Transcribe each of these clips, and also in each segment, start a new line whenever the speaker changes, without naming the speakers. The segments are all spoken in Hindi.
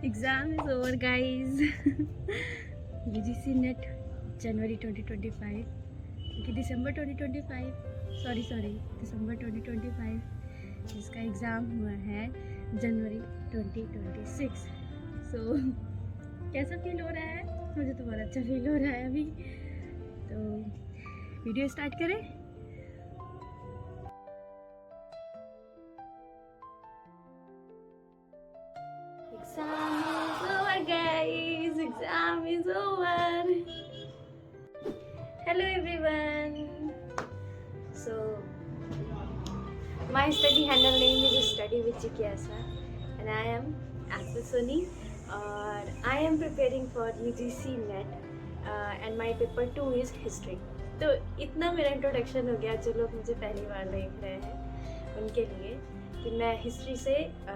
Exam is over, guys. UGC NET January 2025 कि दिसंबर 2025 सॉरी दिसंबर 2025 इसका एग्ज़ाम हुआ है जनवरी 2026। सो कैसा फील हो रहा है? मुझे तो बहुत अच्छा फील हो रहा है अभी। तो वीडियो स्टार्ट करें। Exam is over, guys. Exam is over. Hello, everyone. So, my study handle name is Study with Jigyasa, and I am Akil Soni. और I am preparing for UGC NET, and my paper 2 is history. तो इतना मेरा इंट्रोडक्शन हो गया। जो लोग मुझे पहली बार देख रहे हैं उनके लिए कि मैं हिस्ट्री से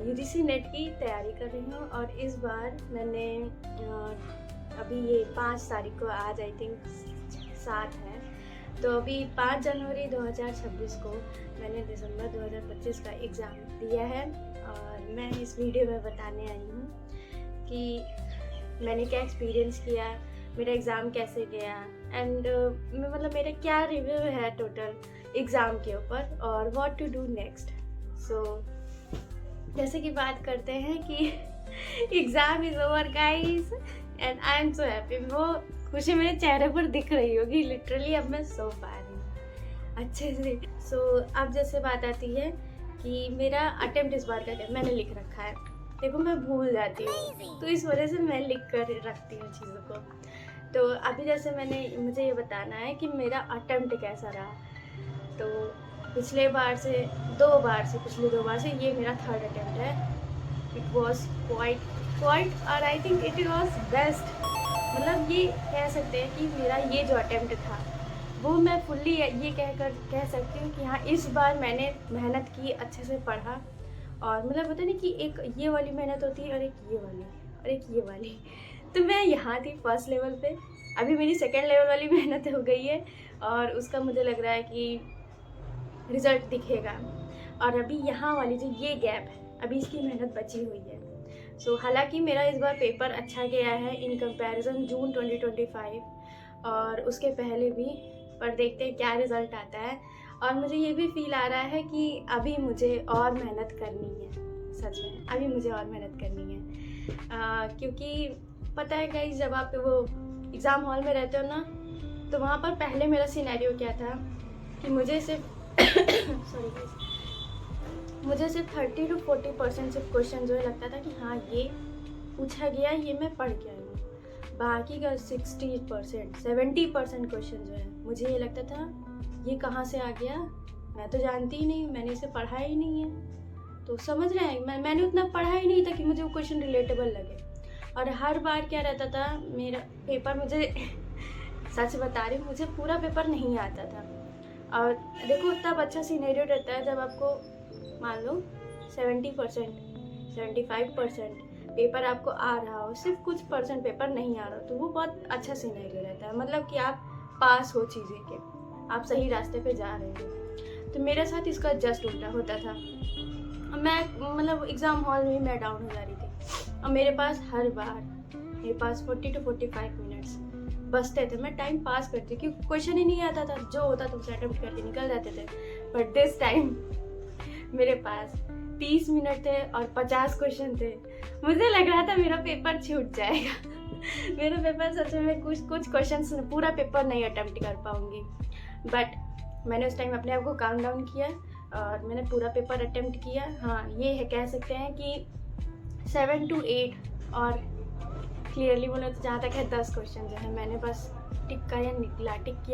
UGC नेट की तैयारी कर रही हूँ। और इस बार मैंने अभी ये 5 तारीख को, आज आई थिंक 7 है, तो अभी 5 जनवरी 2026 को मैंने दिसंबर 2025 का एग्ज़ाम दिया है। और मैं इस वीडियो में बताने आई हूँ कि मैंने क्या एक्सपीरियंस किया, मेरा एग्ज़ाम कैसे गया, एंड मतलब मेरा क्या रिव्यू है टोटल एग्ज़ाम के ऊपर, और व्हाट टू डू नेक्स्ट। सो जैसे कि बात करते हैं कि exam is over, guys, and I am so happy. वो खुशी मेरे चेहरे पर दिख रही होगी। लिटरली अब मैं सो पा रही हूँ अच्छे से। सो अब जैसे बात आती है कि मेरा अटेम्प्ट इस बार का मैंने लिख रखा है। देखो, मैं भूल जाती हूँ, तो इस वजह से मैं लिख कर रखती हूँ चीज़ों को। तो अभी जैसे मुझे ये बताना है कि मेरा अटेम्प्ट कैसा रहा। तो पिछले 2 बार से ये मेरा 3rd अटेम्प्ट है। इट वॉज क्वाइट और I think it was best. मतलब ये कह सकते हैं कि मेरा ये जो अटेम्प्ट था वो मैं फुल्ली ये कह सकती हूँ कि हाँ, इस बार मैंने मेहनत की, अच्छे से पढ़ा। और मतलब पता नहीं कि एक ये वाली मेहनत होती है और एक ये वाली और एक ये वाली। तो मैं यहाँ थी 1st लेवल पे, अभी मेरी 2nd लेवल वाली मेहनत हो गई है और उसका मुझे लग रहा है कि रिज़ल्ट दिखेगा। और अभी यहाँ वाली जो ये गैप है, अभी इसकी मेहनत बची हुई है। सो हालांकि मेरा इस बार पेपर अच्छा गया है इन कंपैरिजन जून 2025 और उसके पहले भी, पर देखते हैं क्या रिज़ल्ट आता है। और मुझे ये भी फील आ रहा है कि अभी मुझे और मेहनत करनी है। सच में अभी मुझे और मेहनत करनी है, क्योंकि पता है गाइस, जब आप वो एग्ज़ाम हॉल में रहते हो ना, तो वहाँ पर पहले मेरा सिनेरियो क्या था कि मुझे सिर्फ सॉरी गाइस, मुझे सिर्फ 30 to 40% सिर्फ क्वेश्चन जो है लगता था कि हाँ, ये पूछा गया, ये मैं पढ़ के आई हूँ। बाकी का 60% 70% क्वेश्चन जो है मुझे ये लगता था ये कहाँ से आ गया, मैं तो जानती ही नहीं, मैंने इसे पढ़ा ही नहीं है। तो समझ रहे हैं, मैंने उतना पढ़ा ही नहीं था कि मुझे वो क्वेश्चन रिलेटेबल लगे। और हर बार क्या रहता था, मेरा पेपर मुझे सच बता रही हूँ, मुझे पूरा पेपर नहीं आता था। और देखो, तब अच्छा सिनेरियो रहता है जब आपको मान लो 70% 75% पेपर आपको आ रहा हो, सिर्फ कुछ परसेंट पेपर नहीं आ रहा, तो वो बहुत अच्छा सिनेरियो रहता है। मतलब कि आप पास हो चीज़ें के, आप सही रास्ते पे जा रहे हो। तो मेरे साथ इसका जस्ट उल्टा होता था। मैं मतलब एग्ज़ाम हॉल में मैं डाउन हो जा रही थी और मेरे पास हर बार 40 to 45 मिनट्स बचते थे। मैं टाइम पास करती क्योंकि क्वेश्चन ही नहीं आता था, जो होता था उसे अटेम्प्ट करके निकल जाते थे। बट दिस टाइम मेरे पास 30 मिनट थे और 50 क्वेश्चन थे। मुझे लग रहा था मेरा पेपर छूट जाएगा। मेरा पेपर सच में कुछ क्वेश्चंस पूरा पेपर नहीं अटेम्प्ट कर पाऊंगी। बट मैंने उस टाइम अपने आप को काम डाउन किया और मैंने पूरा पेपर अटेम्प्ट किया। हाँ, ये है, कह सकते हैं कि 7 to 8 और क्लियरली बोले तो जहाँ तक है 10 क्वेश्चन जो है मैंने बस टिक किया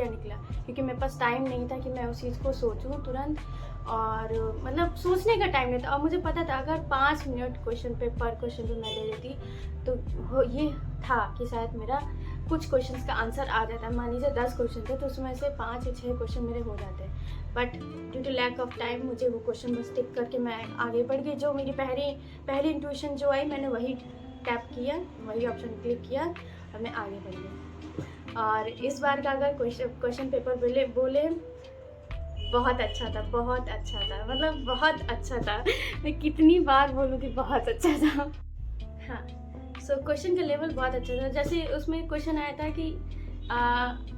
निकला, क्योंकि मेरे पास टाइम नहीं था कि मैं उस चीज़ को सोचूं तुरंत। और मतलब सोचने का टाइम नहीं था। और मुझे पता था अगर 5 मिनट पर क्वेश्चन पे मैं दे देती तो ये था कि शायद मेरा कुछ क्वेश्चंस का आंसर आ जाता। मान लीजिए 10 क्वेश्चन थे तो उसमें से 5 या 6 क्वेश्चन मेरे हो जाते। But due to lack of time मुझे वो क्वेश्चन बस टिक करके मैं आगे बढ़ गई। जो मेरी पहली इंट्यूशन जो आई, मैंने वही टैप किया, वही ऑप्शन क्लिक किया और मैं आगे बढ़ गई। और इस बार का अगर क्वेश्चन पेपर बोले बहुत अच्छा था, मतलब बहुत अच्छा था। मैं कितनी बार बोलूँगी बहुत अच्छा था। हाँ, सो क्वेश्चन का लेवल बहुत अच्छा था। जैसे उसमें क्वेश्चन आया था कि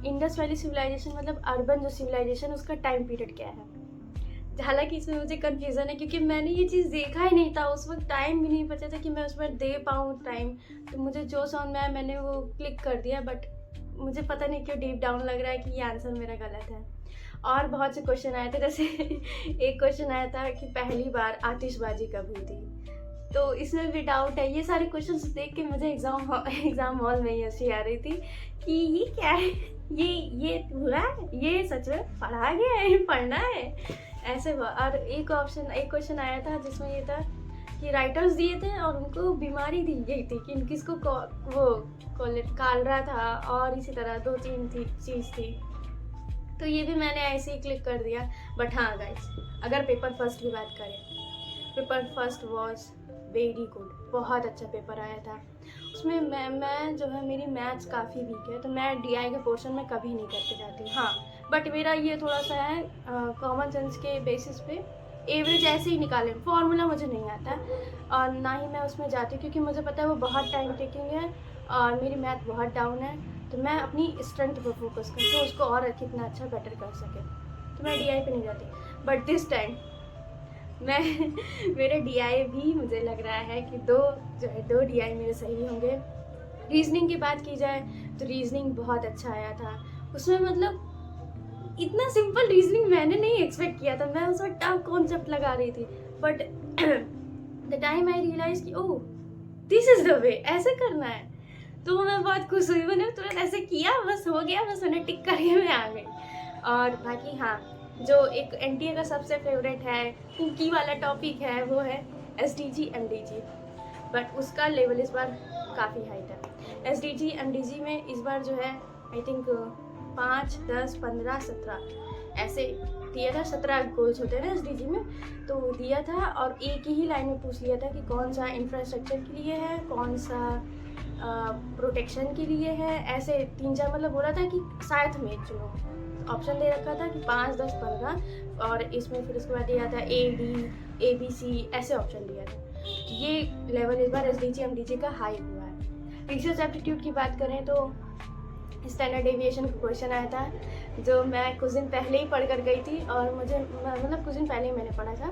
इंडस वैली सिविलाइजेशन मतलब अर्बन जो सिविलाइजेशन उसका टाइम पीरियड क्या है। हालांकि इसमें मुझे कन्फ्यूज़न है क्योंकि मैंने ये चीज़ देखा ही नहीं था, उस वक्त टाइम भी नहीं बचा था कि मैं उस पर दे पाऊँ टाइम। तो मुझे जो समझ में आया मैंने वो क्लिक कर दिया, बट मुझे पता नहीं क्यों डीप डाउन लग रहा है कि ये आंसर मेरा गलत है। और बहुत से क्वेश्चन आए थे, जैसे एक क्वेश्चन आया था कि पहली बार आतिशबाजी कब हुई थी, तो इसमें भी डाउट है। ये सारे क्वेश्चंस देख के मुझे एग्ज़ाम हॉल में ही हंसी आ रही थी कि ये क्या है, ये हुआ है, ये सच में पढ़ा गया है, पढ़ना है ऐसे। और एक क्वेश्चन आया था जिसमें ये था कि राइटर्स दिए थे और उनको बीमारी दी गई थी कि किसको वो कालरा था, और इसी तरह 2-3 चीज़ थी। तो ये भी मैंने ऐसे ही क्लिक कर दिया। बट हाँ गाइस, अगर पेपर फर्स्ट की बात करें, paper first was very good, बहुत अच्छा पेपर आया था। उसमें मैं जो है मेरी मैथ्स काफ़ी वीक है, तो मैं DI के पोर्शन में कभी नहीं करके जाती। हाँ, बट मेरा ये थोड़ा सा है कॉमन सेंस के बेसिस पे एवरेज ऐसे ही निकालें, फार्मूला मुझे नहीं आता और ना ही मैं उसमें जाती क्योंकि मुझे पता है वो बहुत टाइम टेकिंग है और मेरी मैथ बहुत डाउन है। तो मैं अपनी स्ट्रेंथ पर फोकस करती हूँ, उसको और कितना अच्छा बेटर कर सके, तो मैं DI पे नहीं जाती। बट दिस टाइम मैं मेरे DI भी मुझे लग रहा है कि दो DI मेरे सही होंगे। रीजनिंग की बात की जाए तो रीजनिंग बहुत अच्छा आया था। उसमें मतलब इतना सिंपल रीजनिंग मैंने नहीं एक्सपेक्ट किया था, मैं उसमें टफ कॉन्सेप्ट लगा रही थी। But the time I realise कि oh this is the way, ऐसे करना है, तो मैं बहुत खुश हुई। मैंने तुरंत ऐसे किया, बस हो गया, बस मैंने टिक करके मैं आ गई। और बाकी हाँ, जो एक NTA का सबसे फेवरेट है, कुकी वाला टॉपिक है, वो है SDG MDG। बट उसका लेवल इस बार काफ़ी हाई था। SDG MDG में इस बार जो है आई थिंक 5, 10, 15, 17 ऐसे दिया था। 17 गोल्स होते हैं ना SDG में, तो दिया था और एक ही लाइन में पूछ लिया था कि कौन सा इंफ्रास्ट्रक्चर के लिए है, कौन सा प्रोटेक्शन के लिए है। ऐसे 3-4 मतलब बोला था कि साथ में चुनो, ऑप्शन दे रखा था कि 5, 10, 15 और इसमें फिर उसके बाद दिया था AD ABC ऐसे ऑप्शन दिया था। ये लेवल इस बार SDG MDG का हाई हुआ है। रिसर्च एप्टीट्यूड की बात करें तो स्टैंडर्ड डेविएशन का क्वेश्चन आया था, जो मैं कुछ दिन पहले ही पढ़ कर गई थी और मुझे मतलब कुछ दिन पहले ही मैंने पढ़ा था।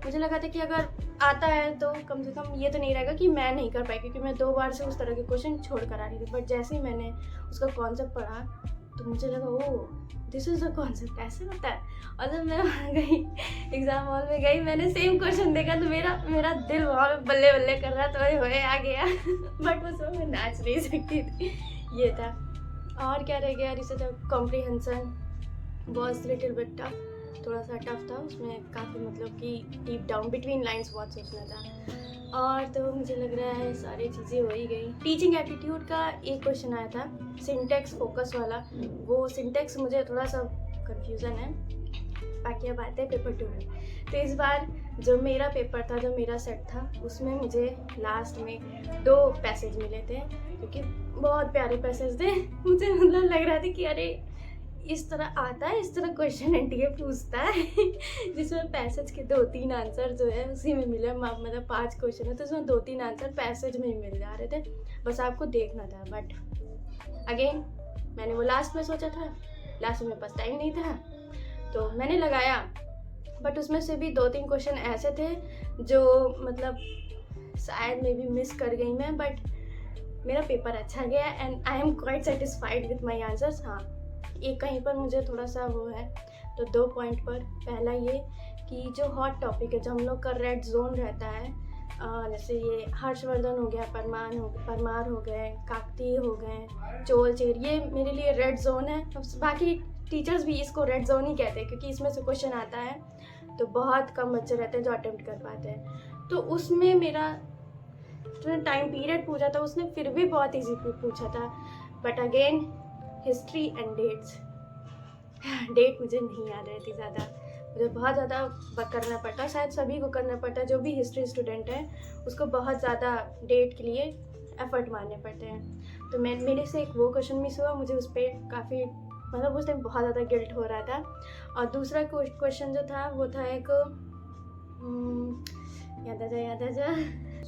मुझे लगा था कि अगर आता है तो कम से कम ये तो नहीं रहेगा कि मैं नहीं कर पाई, क्योंकि मैं 2 बार से उस तरह के क्वेश्चन छोड़ कर आ रही थी। बट जैसे ही मैंने उसका कॉन्सेप्ट पढ़ा तो मुझे लगा oh this is the concept, ऐसे होता है। और जब मैं वहाँ गई, एग्ज़ाम हॉल में गई, मैंने सेम क्वेश्चन देखा तो मेरा दिल वहाँ पे बल्ले बल्ले कर रहा था, होए आ गया। बट उस वक्त मैं नाच नहीं सकती थी, ये था। और क्या रह गया, research comprehension was little bit tough, थोड़ा सा टफ था। उसमें काफ़ी मतलब कि डीप डाउन बिटवीन लाइंस बहुत सोचना था। और तो मुझे लग रहा है सारी चीज़ें हो ही गई। टीचिंग एप्टीट्यूड का एक क्वेश्चन आया था सिंटेक्स फोकस वाला, वो सिंटेक्स मुझे थोड़ा सा कन्फ्यूज़न है। बाकी अब आते हैं पेपर 2 में। तो इस बार जो मेरा पेपर था, जो मेरा सेट था, उसमें मुझे लास्ट में 2 पैसेज मिले थे, क्योंकि बहुत प्यारे पैसेज थे। मुझे मतलब लग रहा था कि अरे इस तरह आता है, इस तरह क्वेश्चन NTA पूछता है जिसमें पैसेज के 2-3 आंसर जो है उसी में मिले। मतलब 5 क्वेश्चन है तो उसमें 2-3 आंसर पैसेज में ही मिल जा रहे थे, बस आपको देखना था। बट अगेन मैंने वो लास्ट में सोचा था, लास्ट में मेरे पास टाइम नहीं था तो मैंने लगाया। बट उसमें से भी 2-3 क्वेश्चन ऐसे थे जो मतलब शायद मे भी मिस कर गई मैं, बट मेरा पेपर अच्छा गया and I am quite satisfied with my answers. हाँ, एक कहीं पर मुझे थोड़ा सा वो है, तो 2 पॉइंट पर। पहला ये कि जो हॉट टॉपिक है, जो हम लोग का रेड जोन रहता है, जैसे ये हर्षवर्धन हो गया, परमार हो गए, काकतीय हो गए, चोल चेर, ये मेरे लिए रेड जोन है। बाकी टीचर्स भी इसको रेड जोन ही कहते हैं क्योंकि इसमें से क्वेश्चन आता है तो बहुत कम बच्चे रहते हैं जो अटेम्प्ट कर पाते हैं। तो उसमें मेरा जो टाइम पीरियड पूछा था उसने फिर भी बहुत ईजी पूछा था। But again history and date मुझे नहीं याद रहती ज़्यादा, मुझे बहुत ज़्यादा करना पड़ता, शायद सभी को करना पड़ता है, जो भी हिस्ट्री स्टूडेंट है उसको बहुत ज़्यादा डेट के लिए एफर्ट मारने पड़ते हैं। तो मेरे से एक वो क्वेश्चन मिस हुआ, मुझे उस पर काफ़ी मतलब उस टाइम बहुत ज़्यादा गिल्ट हो रहा था। और दूसरा क्वेश्चन जो था वो था एक याद आ जा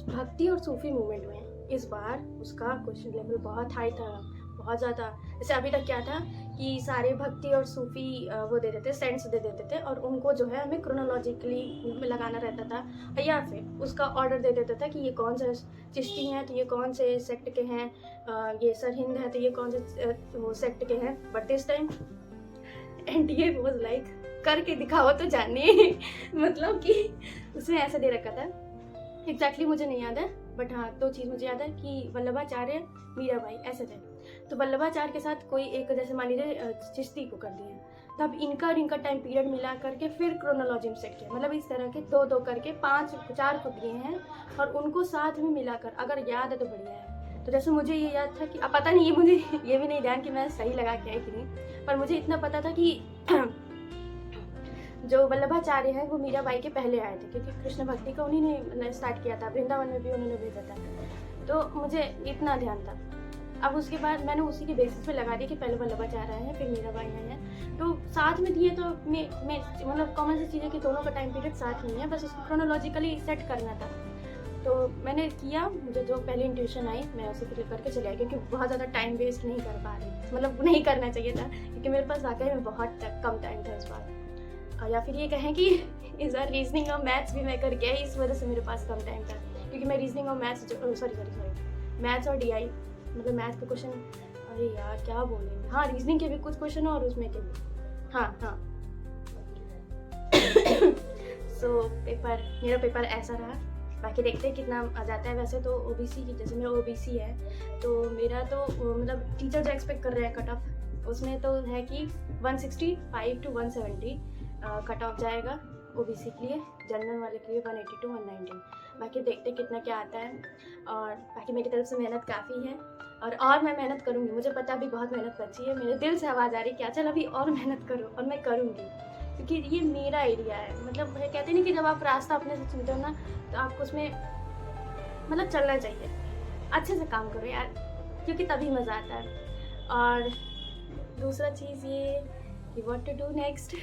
भक्ति और सूफी मूवमेंट में इस बार उसका क्वेश्चन लेवल बहुत हाई था, बहुत ज़्यादा। जैसे अभी तक क्या था कि सारे भक्ति और सूफी वो दे देते, सेंट्स दे देते थे, और उनको जो है हमें क्रोनोलॉजिकली में लगाना रहता था, या फिर उसका ऑर्डर दे देता था कि ये कौन से चिश्ती हैं तो ये कौन से सेक्ट के हैं, ये सरहिंद है तो ये कौन से वो सेक्ट के हैं। But this time NTA was like करके दिखाओ तो जाने मतलब कि उसमें ऐसा दे रखा था, एग्जैक्टली मुझे नहीं याद है, बट हाँ 2 चीज़ मुझे याद है कि वल्लभाचार्य, मीराबाई ऐसे थे। तो वल्लभाचार्य के साथ कोई एक, जैसे मान लीजिए चिश्ती को कर दिया, तब इनका और इनका टाइम पीरियड मिला करके फिर क्रोनोलॉजी में सेट किया। मतलब इस तरह के 2-2 करके 4 को दिए हैं, और उनको साथ में मिलाकर, अगर याद है तो बढ़िया है। तो जैसे मुझे ये याद था कि अब पता नहीं, ये मुझे ये भी नहीं ध्यान कि मैं सही लगा के आई कि नहीं, पर मुझे इतना पता था कि जो वल्लभाचार्य है वो मीराबाई के पहले आए थे, क्योंकि कृष्ण भक्ति का उन्हीं ने स्टार्ट किया था, वृंदावन में भी उन्होंने भेजा था। तो मुझे इतना ध्यान था। अब उसके बाद मैंने उसी के बेसिस पे लगा दिया कि पहले वल्लभाचार्य आए हैं फिर मीराबाई आए हैं, तो साथ में दिए। तो मैं मतलब कॉमन सी चीज़ है कि दोनों का टाइम पीरियड साथ नहीं है, बस उसको क्रोनोलॉजिकली सेट करना था। तो मैंने किया, मुझे जो पहले इंट्यूशन आई मैं उसे क्लिक करके चले आई, क्योंकि बहुत ज़्यादा टाइम वेस्ट नहीं कर पा रही, मतलब नहीं करना चाहिए था, क्योंकि मेरे पास वाकई में बहुत कम टाइम था इस बार। या फिर ये कहें कि इस बार रीजनिंग और मैथ्स भी मैं करके आई, इस वजह से मेरे पास कम टाइम था, क्योंकि मैं रीजनिंग और मैथ्स सॉरी मैथ्स और DI, मतलब मैथ्स के क्वेश्चन, अरे यार क्या बोलेंगे, हाँ रीजनिंग के भी कुछ क्वेश्चन और उसमें के भी, हाँ सो मेरा पेपर ऐसा रहा। बाकी देखते हैं कितना आ जाता है। वैसे तो OBC की, जैसे मेरा OBC है तो मेरा तो मतलब टीचर जो एक्सपेक्ट कर रहे हैं कट ऑफ, उसमें तो है कि 165 to 170 कट ऑफ जाएगा OBC के लिए, जनरल वाले के लिए 180 to 190। बाकी देखते कितना क्या आता है, और बाकी मेरी तरफ से मेहनत काफ़ी है, और मैं मेहनत करूँगी। मुझे पता भी बहुत मेहनत बची है, मेरे दिल से आवाज़ आ रही है कि चल अभी और मेहनत करो, और मैं करूँगी, क्योंकि ये मेरा एरिया है। मतलब कहते नहीं कि जब आप रास्ता अपने से चुनते हो ना, तो आपको उसमें मतलब चलना चाहिए, अच्छे से काम करो यार, क्योंकि तभी मज़ा आता है। और दूसरा चीज़ ये कि व्हाट टू डू नेक्स्ट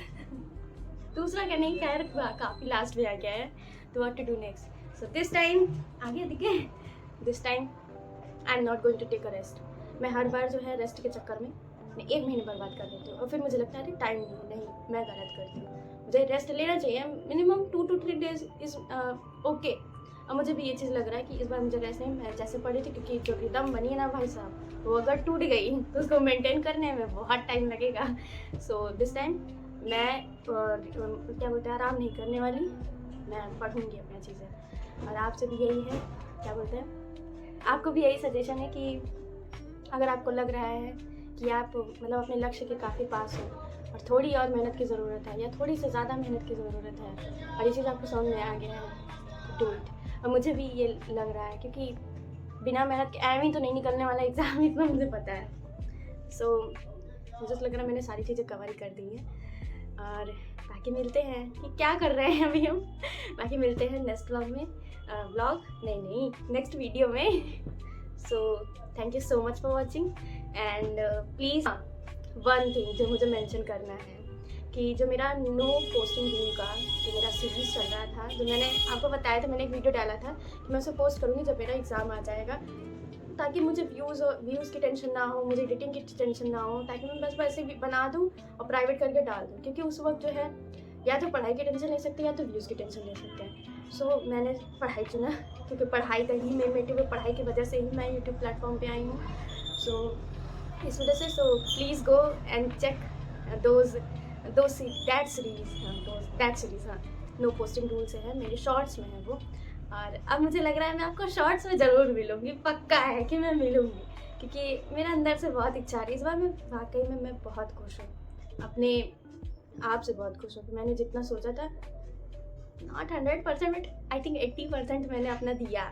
दूसरा क्या नहीं, खैर काफ़ी लास्ट में आ गया है, तो what to do next. So this time आगे दिखे, this time I am not going to take a rest. मैं हर बार जो है रेस्ट के चक्कर में मैं 1 महीने बर्बाद कर देती हूँ, और फिर मुझे लगता है टाइम नहीं, मैं गलत करती हूँ, मुझे रेस्ट लेना चाहिए। Minimum 2 to 3 days is okay. और मुझे भी ये चीज़ लग रहा है कि इस बार मुझे रेस्ट नहीं, मैं जैसे पढ़ी थी, क्योंकि जो रिदम बनी है ना भाई साहब, वो अगर टूट गई तो उसको मेंटेन करने में बहुत टाइम लगेगा। सो दिस टाइम मैं क्या बोलते हैं, आराम नहीं करने वाली, मैं पढ़ूँगी अपनी चीज़ें। और आपसे भी यही है, क्या बोलते हैं, आपको भी यही सजेशन है कि अगर आपको लग रहा है कि आप मतलब अपने लक्ष्य के काफ़ी पास हो, और थोड़ी और मेहनत की ज़रूरत है, या थोड़ी से ज़्यादा मेहनत की ज़रूरत है, और ये चीज़ आपको समझ में आ गया है, डू इट। और मुझे भी ये लग रहा है, क्योंकि बिना मेहनत के एम ही तो नहीं निकलने वाला एग्ज़ाम, इतना मुझे पता है। सो मुझे तो लग रहा है मैंने सारी चीज़ें कवर कर दी हैं, और बाकी मिलते हैं कि क्या कर रहे हैं अभी हम। बाकी मिलते हैं नेक्स्ट व्लॉग में, नेक्स्ट वीडियो में। So thank you so much for watching, and please one thing जो मुझे मेंशन करना है, कि जो मेरा नो पोस्टिंग रूल का जो मेरा सीरीज़ चल रहा था, जो मैंने आपको बताया था, मैंने एक वीडियो डाला था कि मैं उसे पोस्ट करूँगी जब मेरा एग्ज़ाम आ जाएगा, ताकि मुझे व्यूज़ की टेंशन ना हो, मुझे एडिटिंग की टेंशन ना हो, ताकि मैं बस वैसे बना दूँ और प्राइवेट करके डाल दूँ। क्योंकि उस वक्त जो है या तो पढ़ाई की टेंशन ले सकते हैं, या तो व्यूज़ की टेंशन ले सकते हैं। सो मैंने पढ़ाई चुना, क्योंकि पढ़ाई का ही मेन मोटिव है, पढ़ाई की वजह से ही मैं यूट्यूब प्लेटफॉर्म पे आई हूँ। सो इस वजह से, so please go and check that series. हाँ, नो पोस्टिंग रूल से है, मेरे शॉर्ट्स में है वो। और अब मुझे लग रहा है मैं आपको शॉर्ट्स में ज़रूर मिलूँगी, पक्का है कि मैं मिलूँगी, क्योंकि मेरा अंदर से बहुत इच्छा रही। इस बार मैं वाकई में मैं बहुत खुश हूँ, अपने आप से बहुत खुश हूँ कि मैंने जितना सोचा था, नॉट 100% बट आई थिंक 80% मैंने अपना दिया,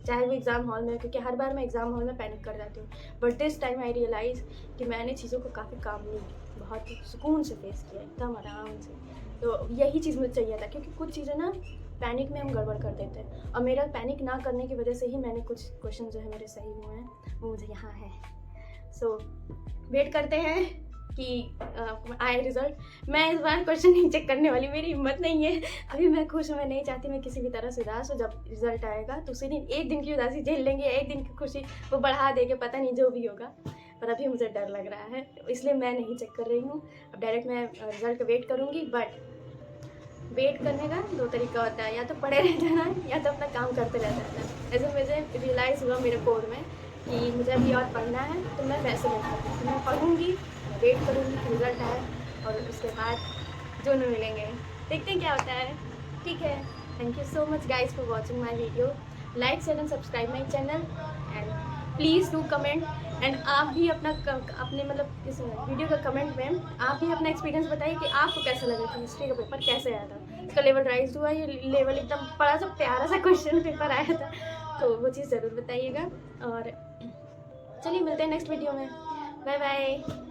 चाहे वो एग्ज़ाम हॉल में, क्योंकि हर बार मैं एग्ज़ाम हॉल में पैनिक कर जाती हूँ। But this time I realize कि मैंने चीज़ों को काफ़ी कामली, बहुत सुकून से फेस किया, एकदम आराम से। तो यही चीज़ मुझे चाहिए था, क्योंकि कुछ चीज़ें ना पैनिक में हम गड़बड़ कर देते हैं, और मेरा पैनिक ना करने की वजह से ही मैंने कुछ क्वेश्चन जो है मेरे सही हुए हैं, वो मुझे यहाँ है। सो वेट करते हैं कि आए रिजल्ट। मैं इस बार क्वेश्चन नहीं चेक करने वाली, मेरी हिम्मत नहीं है। अभी मैं खुश हूँ, मैं नहीं चाहती मैं किसी भी तरह से उदास हूँ। जब रिजल्ट आएगा तो उसी दिन एक दिन की उदासी झेल लेंगे, एक दिन की खुशी वो बढ़ा देंगे, पता नहीं जो भी होगा। पर अभी मुझे डर लग रहा है, इसलिए मैं नहीं चेक कर रही हूँ। अब डायरेक्ट मैं रिजल्ट का वेट करूँगी। बट वेट करने का दो तरीका होता है, या तो पढ़े रह जाना या तो अपना काम करते रह जाना। ऐसे मुझे रियलाइज़ हुआ मेरे कोर में कि मुझे अभी और पढ़ना है, तो मैं वैसे नहीं करती। मैं पढ़ूँगी, वेट करूँगी कि रिजल्ट आए और उसके बाद दोनों मिलेंगे, देखते हैं क्या होता है। ठीक है, thank you so much guys for watching my video. Like share and subscribe my channel and please do comment. And आप भी अपने मतलब इस वीडियो का कमेंट में आप भी अपना एक्सपीरियंस बताइए कि आपको कैसा लगा था, हिस्ट्री का पेपर कैसे आया था, इसका लेवल राइज हुआ, ये लेवल एकदम बड़ा सा प्यारा सा क्वेश्चन पेपर आया था, तो वो चीज़ ज़रूर बताइएगा। और चलिए मिलते हैं नेक्स्ट वीडियो में, बाय बाय।